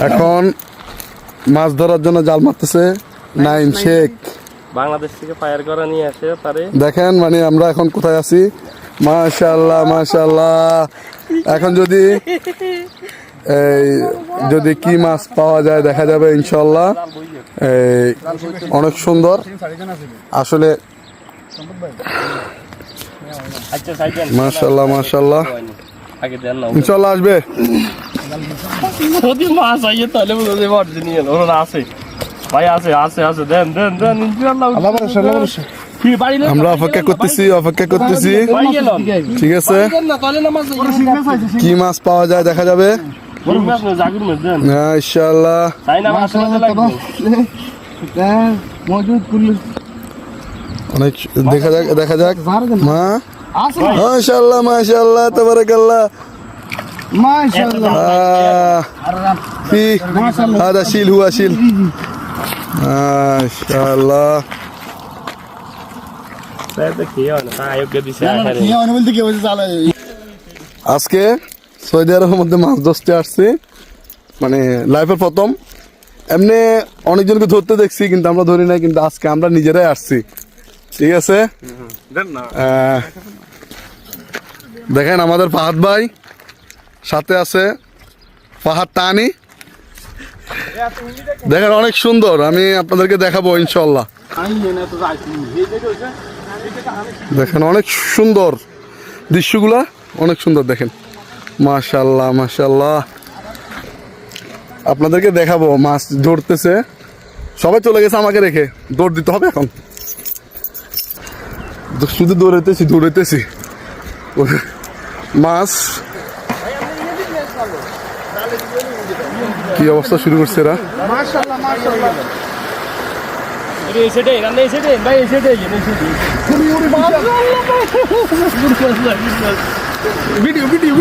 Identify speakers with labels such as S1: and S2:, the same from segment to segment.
S1: এখন মাছ ধরার জন্য জাল মারতেছে নাইম শেখ।
S2: বাংলাদেশ থেকে ফায়ার করা নিয়ে আসে তারে
S1: দেখেন মানে আমরা এখন কোথায় আছি। মাশাআল্লাহ মাশাআল্লাহ। এখন যদি কি মাছ পাওয়া যায় দেখা যাবে ইনশাআল্লাহ। অনেক সুন্দর আসলে মাশাআল্লাহ মাশাআল্লাহ। ইনশাআল্লাহ আসবে
S2: যদি মাছ আইয়ে তাহলে বুঝতে পারছি নিয়ে ওরা আছে ভাই আছে আছে আছে দেন দেন দেন ইনশাআল্লাহ।
S1: আমরা অপেক্ষা করতেছি ঠিক আছে। কি মাছ পাওয়া যায় দেখা যাবে ইনশাআল্লাহ। অনেক দেখা যাক মা মাশাআল্লাহ মাশাআল্লাহ তাবারাকাল্লাহ মাশাআল্লাহ। هذا شيل هو شيل মাশাআল্লাহ। আজকে সৌদি আরবের মধ্যে মাছ ধরতে আসছি, মানে লাইফের প্রথম। এমনি অনেকজনকে ধরতে দেখছি কিন্তু আমরা ধরি নাই, কিন্তু আজকে আমরা নিজেরাই আসছি ঠিক আছে। দেখেন আমাদের ফাহাদ ভাই সাথে আছে, ফাহাদ টানি। দেখেন অনেক সুন্দর, আমি আপনাদেরকে দেখাবো ইনশাল্লাহ। দেখেন অনেক সুন্দর দৃশ্যগুলা, অনেক সুন্দর দেখেন মাশাআল্লাহ মাশাআল্লাহ। আপনাদেরকে দেখাবো মাছ ধরতেছে, সবাই চলে গেছে আমাকে রেখে। দৌড় দিতে হবে এখন, শুধু দৌড়াইতেছি মাছ। কি অবস্থা শুরু করছে এরা।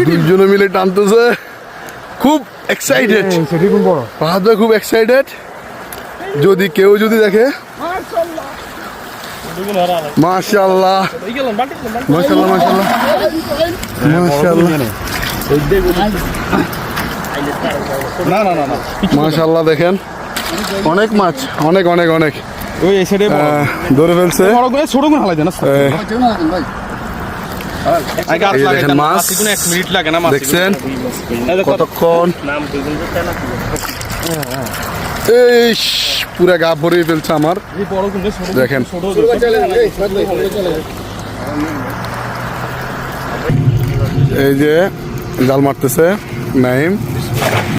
S1: দুজনে মিলে টানতেছে, খুব এক্সাইটেড। ফাহাদ ভাই খুব এক্সাইটেড। যদি কেউ দেখে মাশাআল্লাহ মাশাআল্লাহ মাশাআল্লাহ মাশাআল্লাহ। দেখেন অনেক মাছ, অনেক অনেক অনেক ধরে ফেলছে। মাছ দেখছেন কতক্ষণ, এই পুরা গা ভরিয়ে ফেলছে আমার। দেখেন এই যে জাল মারতেছে নাইম।